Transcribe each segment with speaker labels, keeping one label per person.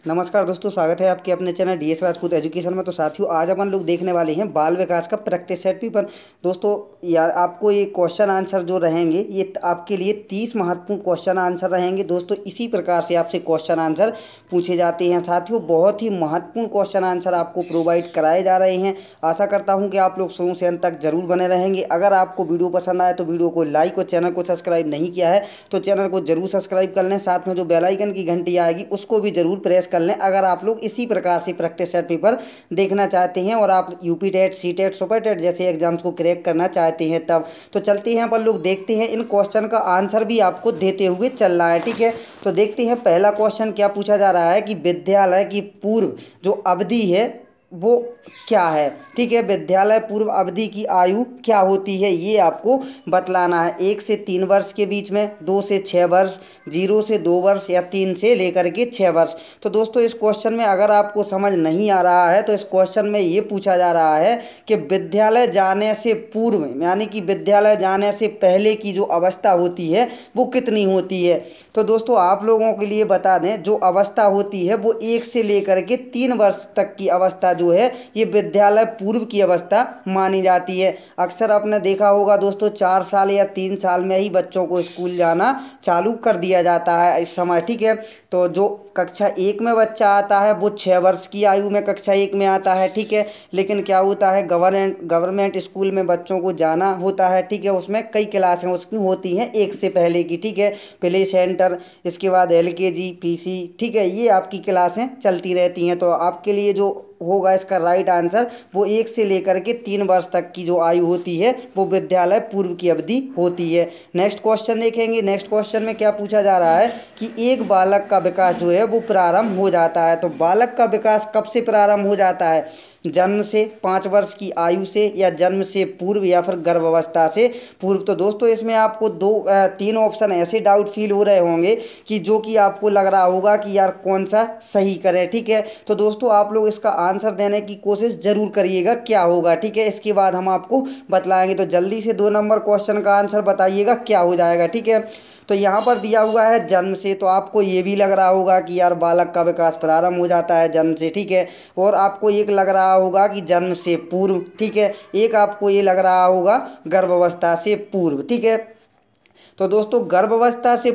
Speaker 1: नमस्कार दोस्तों, स्वागत है आपके अपने चैनल डीएस राजपूत एजुकेशन में। तो साथियों, आज अपन लोग देखने वाले हैं बाल विकास का प्रैक्टिस सेट पेपर। दोस्तों यार, आपको ये क्वेश्चन आंसर जो रहेंगे ये आपके लिए 30 महत्वपूर्ण क्वेश्चन आंसर रहेंगे। दोस्तों इसी प्रकार से आपसे क्वेश्चन आंसर पूछे जाते हैं। साथियों बहुत ही महत्वपूर्ण क्वेश्चन आंसर आपको प्रोवाइड कराए जा रहे हैं। आशा करता हूँ कि आप लोग शुरू से अंत तक जरूर बने रहेंगे। अगर आपको वीडियो पसंद आए तो वीडियो को लाइक और चैनल को सब्सक्राइब नहीं किया है तो चैनल को जरूर सब्सक्राइब कर लें। साथ में जो बेल आइकन की घंटी आएगी उसको भी जरूर प्रेस कर लें अगर आप लोग इसी प्रकार से प्रैक्टिस सेट पेपर देखना चाहते हैं और आप UP TET, C TET, super TET जैसे एग्जाम्स को क्रैक करना चाहते हैं। तब तो चलते हैं अपन लोग देखते हैं, इन क्वेश्चन का आंसर भी आपको देते हुए चल रहा है। ठीक है, तो देखते हैं पहला क्वेश्चन क्या पूछा जा रहा है कि विद्यालय की पूर्व जो अवधि है वो क्या है। ठीक है, विद्यालय पूर्व अवधि की आयु क्या होती है ये आपको बतलाना है। 1 से 3 वर्ष के बीच में, 2 से 6 वर्ष, 0 से 2 वर्ष या 3 से लेकर के 6 वर्ष। तो दोस्तों इस क्वेश्चन में अगर आपको समझ नहीं आ रहा है तो इस क्वेश्चन में ये पूछा जा रहा है कि विद्यालय जाने से पूर्व यानी कि विद्यालय जाने से पहले की जो अवस्था होती है वो कितनी होती है। तो दोस्तों आप लोगों के लिए बता दें, जो अवस्था होती है वो 1 से लेकर के 3 वर्ष तक की अवस्था जो है ये विद्यालय पूर्व की अवस्था मानी जाती है। अक्सर आपने देखा होगा दोस्तों, 4 साल या 3 साल में ही बच्चों को स्कूल जाना चालू कर दिया जाता है इस समय। ठीक है, तो जो कक्षा 1 में बच्चा आता है वो 6 वर्ष की आयु में कक्षा 1 में आता है। ठीक है, लेकिन क्या होता है, गवर्नमेंट स्कूल में बच्चों को जाना होता है। ठीक है, उसमें कई क्लासें उसकी होती हैं 1 से पहले की। ठीक है, प्ले सेंटर, इसके बाद LKG, PC। ठीक है, ये आपकी क्लासें चलती रहती हैं। तो आपके लिए जो होगा इसका राइट आंसर वो 1 से लेकर के 3 वर्ष तक की जो आयु होती है वो विद्यालय पूर्व की अवधि होती है। नेक्स्ट क्वेश्चन देखेंगे। नेक्स्ट क्वेश्चन में क्या पूछा जा रहा है कि एक बालक का विकास जो है वो प्रारंभ हो जाता है। तो बालक का विकास कब से प्रारंभ हो जाता है, जन्म से, 5 वर्ष की आयु से, या जन्म से पूर्व, या फिर गर्भावस्था से पूर्व। तो दोस्तों इसमें आपको 3 ऑप्शन ऐसे डाउट फील हो रहे होंगे कि जो कि आपको लग रहा होगा कि यार कौन सा सही करें। ठीक है, तो दोस्तों आप लोग इसका आंसर देने की कोशिश जरूर करिएगा क्या होगा। ठीक है, इसके बाद हम आपको बतलाएंगे। तो जल्दी से 2 नंबर क्वेश्चन का आंसर बताइएगा क्या हो जाएगा। ठीक है, तो यहाँ पर दिया हुआ है जन्म से, तो आपको ये भी लग रहा होगा कि यार बालक का विकास प्रारंभ हो जाता है जन्म से। ठीक है, और आपको एक लग रहा होगा कि जन्म से पूर्व। ठीक है, एक आपको ये लग रहा होगा गर्भावस्था से पूर्व। ठीक है, तो दोस्तों गर्भावस्था से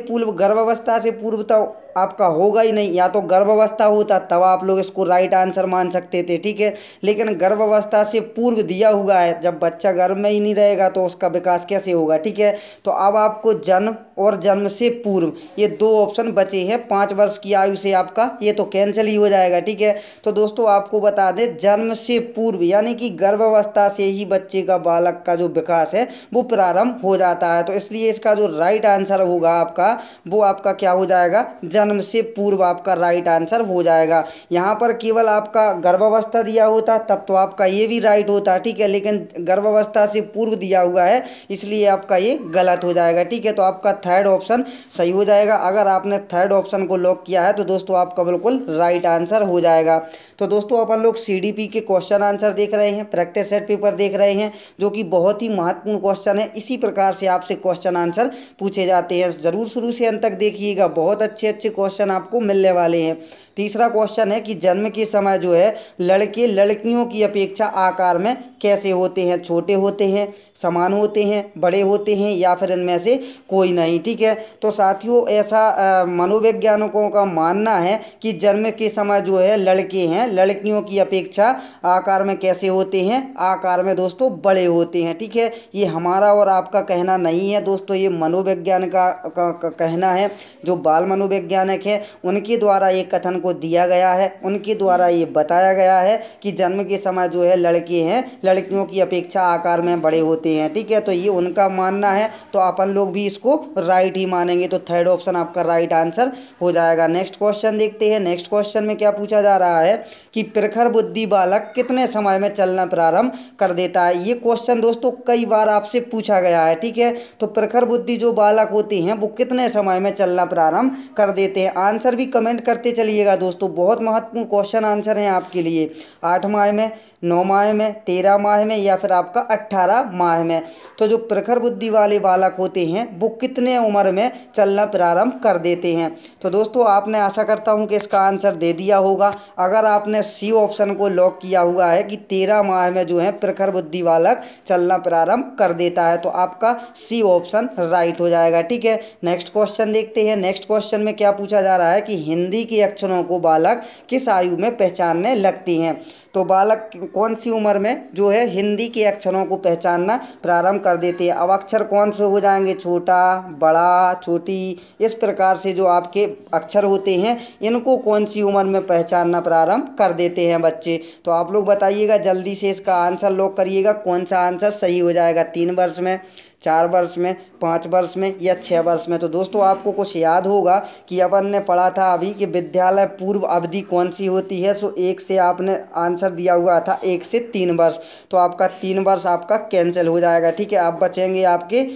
Speaker 1: पूर्व तो आपका होगा ही नहीं। या तो गर्भावस्था होता तब आप लोग इसको राइट आंसर मान सकते थे। ठीक है, लेकिन गर्भावस्था से पूर्व दिया हुआ है, जब बच्चा गर्भ में ही नहीं रहेगा तो उसका विकास कैसे होगा। ठीक है, तो अब आपको जन्म और जन्म से पूर्व ये 2 ऑप्शन बचे हैं। 5 वर्ष की आयु से आपका ये तो कैंसिल ही हो जाएगा। ठीक है, तो दोस्तों आपको बता दें, जन्म से पूर्व यानी कि गर्भावस्था से ही बच्चे का, बालक का जो विकास है वो प्रारंभ हो जाता है। तो इसलिए इसका जो राइट आंसर होगा आपका वो आपका क्या हो जाएगा, जन्म से पूर्व आपका राइट आंसर हो जाएगा। यहाँ पर केवल आपका गर्भावस्था दिया होता तब तो आपका ये भी राइट होता। ठीक है, लेकिन गर्भावस्था से पूर्व दिया हुआ है इसलिए आपका ये गलत हो जाएगा। ठीक है, तो आपका थर्ड ऑप्शन सही हो जाएगा। अगर आपने थर्ड ऑप्शन को लॉक किया है तो दोस्तों आपका बिल्कुल राइट आंसर हो जाएगा। तो दोस्तों अपन लोग CDP के क्वेश्चन आंसर देख रहे हैं, प्रैक्टिस सेट पेपर देख रहे हैं, जो कि बहुत ही महत्वपूर्ण क्वेश्चन है। इसी प्रकार से आपसे क्वेश्चन आंसर पूछे जाते हैं। जरूर शुरू से अंत तक देखिएगा, बहुत अच्छे अच्छे क्वेश्चन आपको मिलने वाले हैं। तीसरा क्वेश्चन है कि जन्म के समय जो है लड़के लड़कियों की अपेक्षा आकार में कैसे होते हैं, छोटे होते हैं, समान होते हैं, बड़े होते हैं, या फिर इनमें से कोई नहीं। ठीक है, तो साथियों ऐसा मनोवैज्ञानिकों का मानना है कि जन्म के समय जो है लड़के हैं लड़कियों की अपेक्षा आकार में कैसे होते हैं, आकार में दोस्तों बड़े होते हैं। ठीक है, ये हमारा और आपका कहना नहीं है दोस्तों, ये मनोवैज्ञानिक का कहना है। जो बाल मनोवैज्ञानिक है उनके द्वारा ये कथन को दिया गया है, उनके द्वारा ये बताया गया है कि जन्म के समय जो है लड़के हैं लड़कियों की अपेक्षा आकार में बड़े होते हैं। ठीक है, तो ये उनका मानना है, तो अपन लोग भी इसको राइट ही मानेंगे। तो थर्ड ऑप्शन आपका राइट आंसर हो जाएगा। नेक्स्ट क्वेश्चन देखते हैं। नेक्स्ट क्वेश्चन में क्या पूछा जा रहा है कि प्रखर बुद्धि बालक कितने समय में चलना प्रारंभ कर देता है। ये क्वेश्चन दोस्तों कई बार आपसे पूछा गया है, ठीक है। तो प्रखर बुद्धि जो बालक होते हैं वो कितने समय में चलना प्रारंभ कर देते हैं। आंसर भी कमेंट करते चलिएगा दोस्तों, बहुत महत्वपूर्ण क्वेश्चन आंसर है आपके लिए। 8 माह में, 9 माह में, 13 माह में या फिर आपका 18 माह में। तो जो प्रखर बुद्धि वाले बालक होते हैं वो कितने उम्र में चलना प्रारंभ कर देते हैं। तो दोस्तों आपने, आशा करता हूं कि इसका आंसर दे दिया होगा। अगर आपने सी ऑप्शन को लॉक किया हुआ है कि 13 माह में जो है प्रखर बुद्धि बालक चलना प्रारंभ कर देता है, तो आपका सी ऑप्शन राइट हो जाएगा, ठीक है। नेक्स्ट क्वेश्चन देखते हैं। नेक्स्ट क्वेश्चन में क्या पूछा जा रहा है कि हिंदी के अक्षरों को बालक किस आयु में पहचानने लगते हैं। तो बालक कौन सी उम्र में जो है हिंदी के अक्षरों को पहचानना प्रारंभ कर देते हैं। अब अक्षर कौन से हो जाएंगे, छोटा, बड़ा, छोटी, इस प्रकार से जो आपके अक्षर होते हैं इनको कौन सी उम्र में पहचानना प्रारंभ कर देते हैं बच्चे। तो आप लोग बताइएगा, जल्दी से इसका आंसर लॉक करिएगा, कौन सा आंसर सही हो जाएगा। 3 वर्ष में, 4 वर्ष में, 5 वर्ष में या 6 वर्ष में। तो दोस्तों आपको कुछ याद होगा कि अपन ने पढ़ा था अभी कि विद्यालय पूर्व अवधि कौन सी होती है। सो 1 से आपने आंसर दिया हुआ था, 1 से 3 वर्ष। तो आपका 3 वर्ष आपका कैंसिल हो जाएगा, ठीक है। आप बचेंगे आपके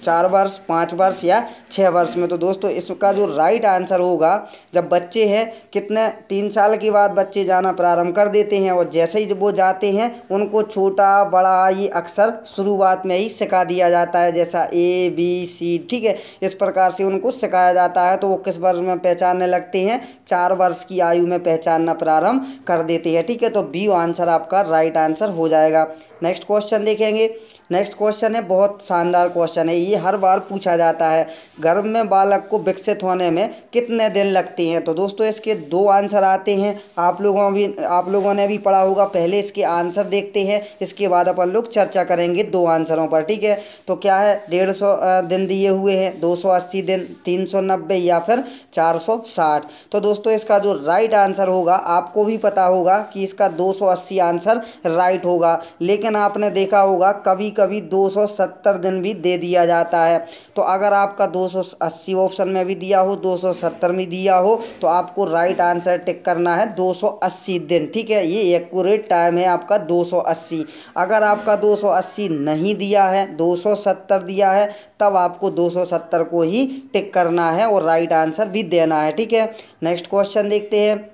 Speaker 1: 4 वर्ष, 5 वर्ष या 6 वर्ष में। तो दोस्तों इसका जो राइट आंसर होगा, जब बच्चे हैं कितने 3 साल के बाद बच्चे जाना प्रारंभ कर देते हैं और जैसे ही जब वो जाते हैं उनको छोटा, बड़ा ये अक्षर शुरुआत में ही सिखा दिया जाता है, जैसा ABC, ठीक है। इस प्रकार से उनको सिखाया जाता है। तो वो किस वर्ष में पहचानने लगते हैं, 4 वर्ष की आयु में पहचानना प्रारंभ कर देते हैं, ठीक है। तो बी आंसर आपका राइट आंसर हो जाएगा। नेक्स्ट क्वेश्चन देखेंगे। नेक्स्ट क्वेश्चन है, बहुत शानदार क्वेश्चन है, ये हर बार पूछा जाता है। गर्भ में बालक को विकसित होने में कितने दिन लगते हैं। तो दोस्तों इसके 2 आंसर आते हैं, आप लोगों ने भी पढ़ा होगा। पहले इसके आंसर देखते हैं, इसके बाद अपन लोग चर्चा करेंगे 2 आंसरों पर, ठीक है। तो क्या है, 150 दिन दिए हुए हैं, 280 दिन, 390 या फिर 460। तो दोस्तों इसका जो राइट आंसर होगा, आपको भी पता होगा कि इसका 280 आंसर राइट होगा। लेकिन आपने देखा होगा कभी कभी 270 दिन भी दे दिया जाता है। तो अगर आपका 280 ऑप्शन में भी दिया हो, 270 में दिया हो, तो आपको राइट आंसर टिक करना है 280 दिन, ठीक है। ये एक्यूरेट टाइम है आपका 280। अगर आपका 280 नहीं दिया है, 270 दिया है, तब आपको 270 को ही टिक करना है और राइट आंसर भी देना है, ठीक है। नेक्स्ट क्वेश्चन देखते हैं।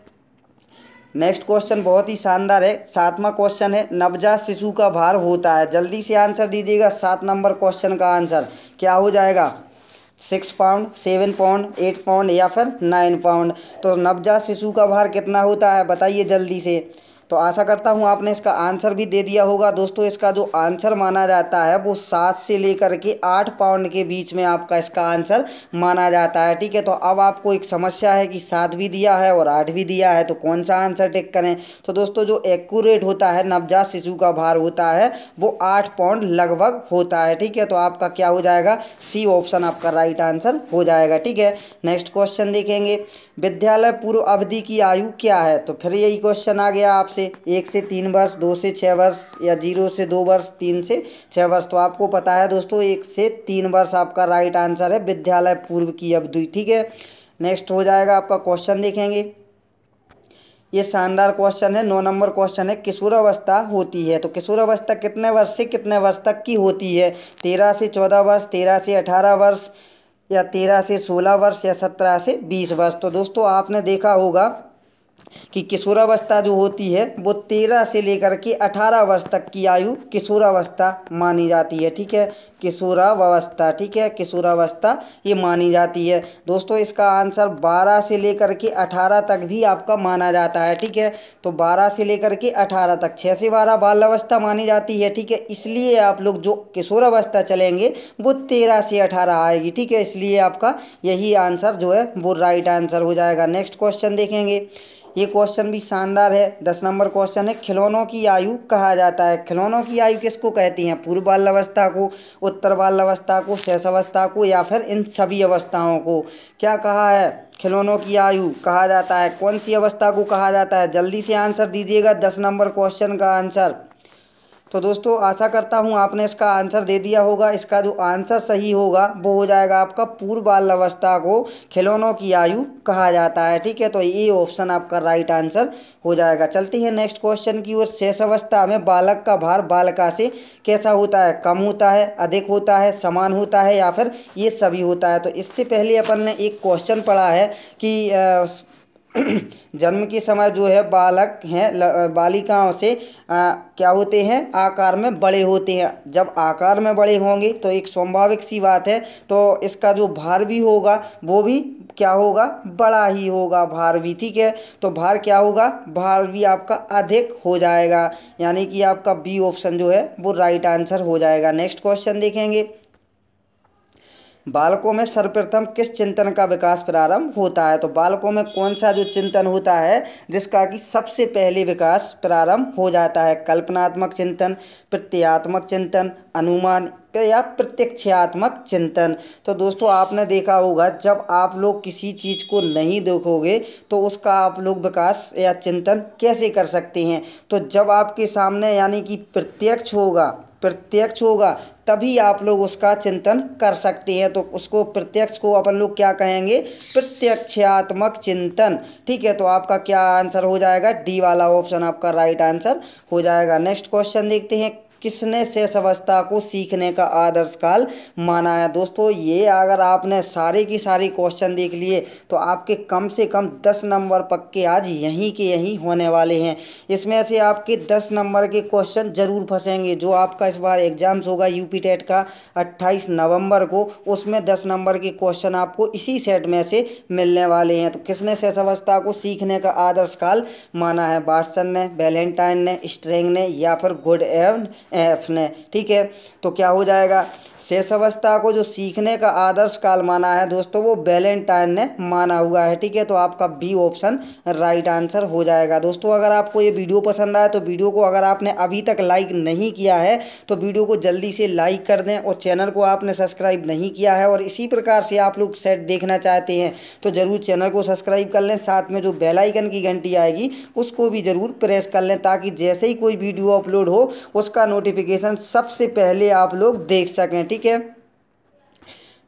Speaker 1: नेक्स्ट क्वेश्चन बहुत ही शानदार है, 7वां क्वेश्चन है, नवजात शिशु का भार होता है। जल्दी से आंसर दीजिएगा। 7 नंबर क्वेश्चन का आंसर क्या हो जाएगा, 6 पाउंड, 7 पाउंड, 8 पाउंड या फिर 9 पाउंड। तो नवजात शिशु का भार कितना होता है, बताइए जल्दी से। तो आशा करता हूँ आपने इसका आंसर भी दे दिया होगा। दोस्तों इसका जो आंसर माना जाता है वो 7 से लेकर के 8 पाउंड के बीच में आपका इसका आंसर माना जाता है, ठीक है। तो अब आपको एक समस्या है कि 7 भी दिया है और 8 भी दिया है, तो कौन सा आंसर टिक करें। तो दोस्तों जो एक्यूरेट होता है, नवजात शिशु का भार होता है वो 8 पाउंड लगभग होता है, ठीक है। तो आपका क्या हो जाएगा, सी ऑप्शन आपका राइट आंसर हो जाएगा, ठीक है। नेक्स्ट क्वेश्चन देखेंगे, विद्यालय पूर्व अवधि की आयु क्या है। तो फिर यही क्वेश्चन आ गया आपसे, 1 से 3 वर्ष, 2 से 6 वर्ष या 0 से 2 वर्ष, 3 से 6 वर्ष। तो आपको पता है दोस्तों 1 से 3 वर्ष आपका राइट आंसर है, विद्यालय पूर्व की अवधि, ठीक है। नेक्स्ट हो जाएगा आपका क्वेश्चन देखेंगे। ये शानदार क्वेश्चन है, 9 नंबर क्वेश्चन है, किशोरावस्था होती है। तो किशोरावस्था कितने वर्ष से कितने वर्ष तक की होती है, 13 से 14 वर्ष, 13 से 18 वर्ष या 13 से 16 वर्ष या 17 से 20 वर्ष। तो दोस्तों आपने देखा होगा कि किशोरावस्था जो होती है वो 13 से लेकर के 18 वर्ष तक की आयु किशोरावस्था मानी जाती है, ठीक है। किशोरावस्था, ठीक है, किशोरावस्था ये मानी जाती है। दोस्तों इसका आंसर 12 से लेकर के 18 तक भी आपका माना जाता है, ठीक है। तो 12 से लेकर के 18 तक, 6 से 12 बाल अवस्था मानी जाती है, ठीक है। इसलिए आप लोग जो किशोरावस्था चलेंगे वो 13 से 18 आएगी, ठीक है। इसलिए आपका यही आंसर जो है वो राइट आंसर हो जाएगा। नेक्स्ट क्वेश्चन देखेंगे। ये क्वेश्चन भी शानदार है, 10 नंबर क्वेश्चन है, खिलौनों की आयु कहा जाता है। खिलौनों की आयु किसको कहती हैं, पूर्व बाल अवस्था को, उत्तर बाल अवस्था को, शेष अवस्था को या फिर इन सभी अवस्थाओं को। क्या कहा है, खिलौनों की आयु कहा जाता है, कौन सी अवस्था को कहा जाता है। जल्दी से आंसर दीजिएगा 10 नंबर क्वेश्चन का आंसर। तो दोस्तों आशा करता हूँ आपने इसका आंसर दे दिया होगा। इसका जो आंसर सही होगा वो हो जाएगा आपका पूर्व बाल अवस्था को खिलौनों की आयु कहा जाता है। ठीक है, तो ये ऑप्शन आपका राइट आंसर हो जाएगा। चलते हैं नेक्स्ट क्वेश्चन की ओर। शेष अवस्था में बालक का भार बालिका से कैसा होता है? कम होता है, अधिक होता है, समान होता है या फिर ये सभी होता है? तो इससे पहले अपन ने एक क्वेश्चन पढ़ा है कि जन्म के समय जो है बालक हैं बालिकाओं से क्या होते हैं? आकार में बड़े होते हैं। जब आकार में बड़े होंगे तो एक स्वाभाविक सी बात है, तो इसका जो भार भी होगा वो भी क्या होगा? बड़ा ही होगा भार भी। ठीक है, तो भार क्या होगा? भार भी आपका अधिक हो जाएगा, यानी कि आपका बी ऑप्शन जो है वो राइट आंसर हो जाएगा। नेक्स्ट क्वेश्चन देखेंगे। बालकों में सर्वप्रथम किस चिंतन का विकास प्रारंभ होता है? तो बालकों में कौन सा जो चिंतन होता है जिसका कि सबसे पहले विकास प्रारंभ हो जाता है? कल्पनात्मक चिंतन, प्रत्ययात्मक चिंतन, अनुमान या प्रत्यक्षात्मक चिंतन? तो दोस्तों आपने देखा होगा जब आप लोग किसी चीज़ को नहीं देखोगे तो उसका आप लोग विकास या चिंतन कैसे कर सकते हैं? तो जब आपके सामने यानी कि प्रत्यक्ष होगा तभी आप लोग उसका चिंतन कर सकते हैं। तो उसको प्रत्यक्ष को अपन लोग क्या कहेंगे? प्रत्यक्षात्मक चिंतन। ठीक है, तो आपका क्या आंसर हो जाएगा? डी वाला ऑप्शन आपका राइट आंसर हो जाएगा। नेक्स्ट क्वेश्चन देखते हैं। किसने शेष अवस्था को सीखने का आदर्श काल माना है? दोस्तों ये अगर आपने सारे की सारी क्वेश्चन देख लिए तो आपके कम से कम 10 नंबर पक्के आज यहीं के यहीं होने वाले हैं। इसमें से आपके 10 नंबर के क्वेश्चन जरूर फंसेंगे। जो आपका इस बार एग्जाम्स होगा यूपी टेट का 28 नवंबर को, उसमें 10 नंबर के क्वेश्चन आपको इसी सेट में से मिलने वाले हैं। तो किसने शेष अवस्था को सीखने का आदर्श काल माना है? वाटसन ने, वैलेंटाइन ने, स्ट्रेंग ने या फिर गुड एवं एफ ने? ठीक है, तो क्या हो जाएगा? शेष अवस्था को जो सीखने का आदर्श काल माना है दोस्तों वो वैलेंटाइन ने माना हुआ है। ठीक है, तो आपका बी ऑप्शन राइट आंसर हो जाएगा। दोस्तों अगर आपको ये वीडियो पसंद आए तो वीडियो को अगर आपने अभी तक लाइक नहीं किया है तो वीडियो को जल्दी से लाइक कर दें, और चैनल को आपने सब्सक्राइब नहीं किया है और इसी प्रकार से आप लोग सेट देखना चाहते हैं तो ज़रूर चैनल को सब्सक्राइब कर लें। साथ में जो बेल आइकन की घंटी आएगी उसको भी ज़रूर प्रेस कर लें ताकि जैसे ही कोई वीडियो अपलोड हो उसका नोटिफिकेशन सबसे पहले आप लोग देख सकें। ठीक है,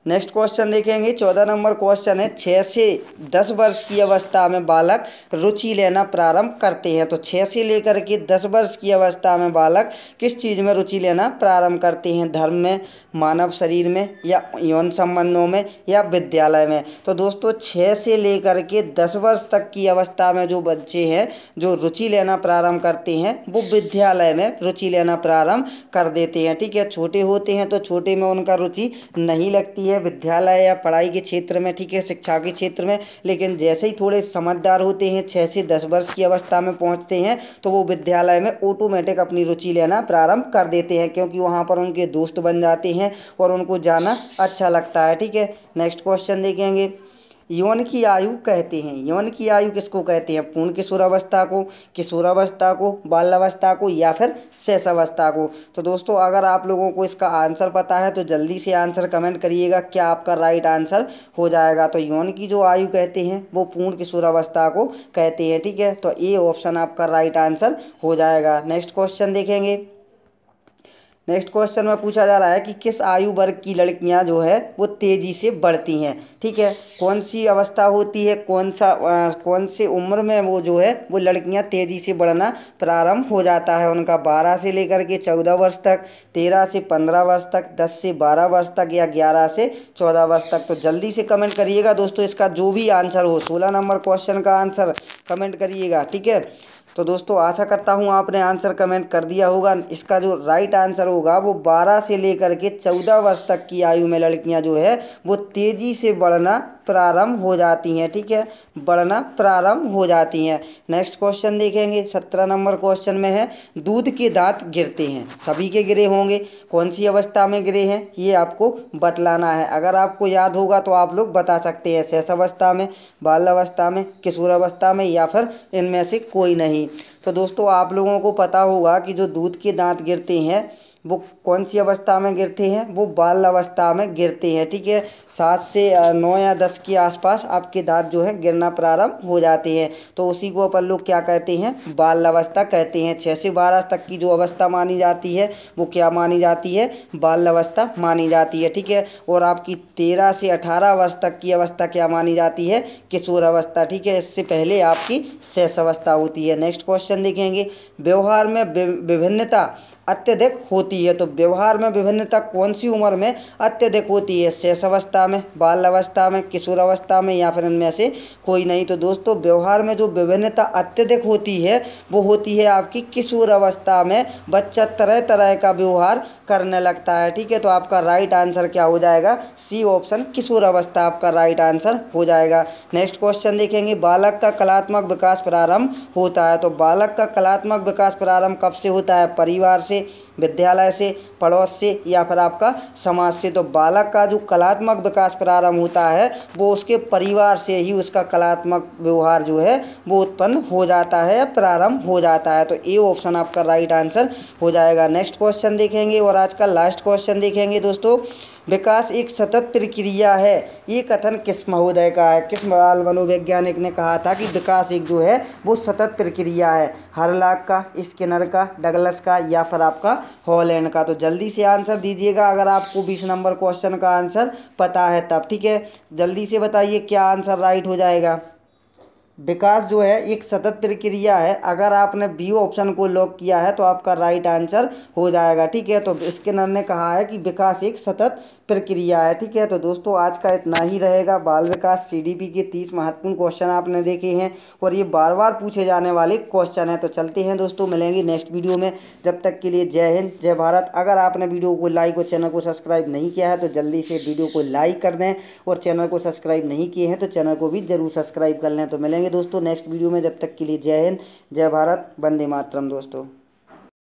Speaker 1: नेक्स्ट क्वेश्चन देखेंगे। 14 नंबर क्वेश्चन है। 6 से 10 वर्ष की अवस्था में बालक रुचि लेना प्रारंभ करते हैं। तो 6 से लेकर के 10 वर्ष की अवस्था में बालक किस चीज़ में रुचि लेना प्रारंभ करते हैं? धर्म में, मानव शरीर में या यौन संबंधों में या विद्यालय में? तो दोस्तों 6 से लेकर के 10 वर्ष तक की अवस्था में जो बच्चे हैं जो रुचि लेना प्रारंभ करते हैं वो विद्यालय में रुचि लेना प्रारंभ कर देते हैं। ठीक है, छोटे होते हैं तो छोटे में उनका रुचि नहीं लगती है विद्यालय या पढ़ाई के क्षेत्र में, ठीक है, शिक्षा के क्षेत्र में, लेकिन जैसे ही थोड़े समझदार होते हैं 6 से 10 वर्ष की अवस्था में पहुंचते हैं तो वो विद्यालय में ऑटोमेटिक अपनी रुचि लेना प्रारंभ कर देते हैं, क्योंकि वहाँ पर उनके दोस्त बन जाते हैं और उनको जाना अच्छा लगता है। ठीक है, नेक्स्ट क्वेश्चन देखेंगे। यौन की आयु कहते हैं, यौन की आयु किसको कहते हैं? पूर्ण किशोरावस्था को, किशोरावस्था को, बाल्यावस्था को या फिर शैशवावस्था को? तो दोस्तों अगर आप लोगों को इसका आंसर पता है तो जल्दी से आंसर कमेंट करिएगा, क्या आपका राइट आंसर हो जाएगा। तो यौन की जो आयु कहते हैं वो पूर्ण किशोरावस्था को कहते हैं। ठीक है, तो ए ऑप्शन आपका राइट आंसर हो जाएगा। नेक्स्ट क्वेश्चन देखेंगे। नेक्स्ट क्वेश्चन में पूछा जा रहा है कि किस आयु वर्ग की लड़कियां जो है वो तेज़ी से बढ़ती हैं? ठीक है, कौन सी अवस्था होती है, कौन से उम्र में वो जो है वो लड़कियां तेज़ी से बढ़ना प्रारंभ हो जाता है उनका? 12 से लेकर के 14 वर्ष तक, 13 से 15 वर्ष तक, 10 से 12 वर्ष तक या 11 से 14 वर्ष तक? तो जल्दी से कमेंट करिएगा दोस्तों, इसका जो भी आंसर हो 16 नंबर क्वेश्चन का आंसर कमेंट करिएगा। ठीक है, तो दोस्तों आशा करता हूँ आपने आंसर कमेंट कर दिया होगा। इसका जो राइट आंसर होगा वो 12 से लेकर के 14 वर्ष तक की आयु में लड़कियां जो है वो तेज़ी से बढ़ना प्रारंभ हो जाती हैं। ठीक है, बढ़ना प्रारंभ हो जाती हैं। नेक्स्ट क्वेश्चन देखेंगे। 17 नंबर क्वेश्चन में है दूध के दांत गिरते हैं, सभी के गिरे होंगे, कौन सी अवस्था में गिरे हैं ये आपको बतलाना है। अगर आपको याद होगा तो आप लोग बता सकते हैं, शैशवावस्था में, बाल्यावस्था में, किशोरावस्था में या फिर इनमें से कोई नहीं। तो दोस्तों आप लोगों को पता होगा कि जो दूध के दांत गिरते हैं वो कौन सी अवस्था में गिरते हैं, वो बाल अवस्था में गिरते हैं। ठीक है, 7 से 9 या 10 के आसपास आपके दांत जो है गिरना प्रारंभ हो जाते हैं, तो उसी को अपन लोग क्या कहते हैं, बाल अवस्था कहते हैं। 6 से 12 तक की जो अवस्था मानी जाती है वो क्या मानी जाती है, बाल अवस्था मानी जाती है। ठीक है, और आपकी 13 से 18 वर्ष तक की अवस्था क्या मानी जाती है, किशोर अवस्था। ठीक है, इससे पहले आपकी शैशव अवस्था होती है। नेक्स्ट क्वेश्चन देखेंगे, व्यवहार में विभिन्नता अत्यधिक होती है, तो व्यवहार में विभिन्नता कौन सी उम्र में अत्यधिक होती है, शैशवावस्था में, बाल अवस्था में, किशोर अवस्था में, या फिर इनमें से कोई नहीं। तो दोस्तों व्यवहार में जो विभिन्नता अत्यधिक होती है वो होती है आपकी किशोर अवस्था में। बच्चा तरह तरह का व्यवहार करने लगता है। ठीक है, तो आपका राइट आंसर क्या हो जाएगा, सी ऑप्शन, किशोर अवस्था आपका राइट आंसर हो जाएगा। नेक्स्ट क्वेश्चन देखेंगे, बालक का कलात्मक विकास प्रारंभ होता है, तो बालक का कलात्मक विकास प्रारंभ कब से होता है, परिवार से, विद्यालय से, पड़ोस से, या फिर आपका समाज से। तो बालक का जो कलात्मक विकास प्रारंभ होता है वो उसके परिवार से ही उसका कलात्मक व्यवहार जो है वो उत्पन्न हो जाता है, प्रारंभ हो जाता है। तो ए ऑप्शन आपका राइट आंसर हो जाएगा। नेक्स्ट क्वेश्चन देखेंगे और आज का लास्ट क्वेश्चन देखेंगे दोस्तों, विकास एक सतत प्रक्रिया है, ये कथन किस महोदय का है, किस बाल मनोवैज्ञानिक ने कहा था कि विकास एक जो है वो सतत प्रक्रिया है, हरलाक का, स्किनर का, डगलस का, या फिर आपका हॉलैंड का। तो जल्दी से आंसर दीजिएगा अगर आपको 20 नंबर क्वेश्चन का आंसर पता है तब। ठीक है, जल्दी से बताइए क्या आंसर राइट हो जाएगा। विकास जो है एक सतत प्रक्रिया है, अगर आपने बी ऑप्शन को लॉक किया है तो आपका राइट आंसर हो जाएगा। ठीक है, तो स्किनर ने कहा है कि विकास एक सतत प्रक्रिया है। ठीक है, तो दोस्तों आज का इतना ही रहेगा। बाल विकास सीडीपी के 30 महत्वपूर्ण क्वेश्चन आपने देखे हैं और ये बार बार पूछे जाने वाले क्वेश्चन हैं। तो चलते हैं दोस्तों, मिलेंगे नेक्स्ट वीडियो में, जब तक के लिए जय हिंद, जय भारत। अगर आपने वीडियो को लाइक और चैनल को सब्सक्राइब नहीं किया है तो जल्दी से वीडियो को लाइक कर दें, और चैनल को सब्सक्राइब नहीं किए हैं तो चैनल को भी जरूर सब्सक्राइब कर लें। तो मिलेंगे दोस्तों नेक्स्ट वीडियो में, जब तक के लिए जय हिंद, जय भारत, वंदे मातरम दोस्तों।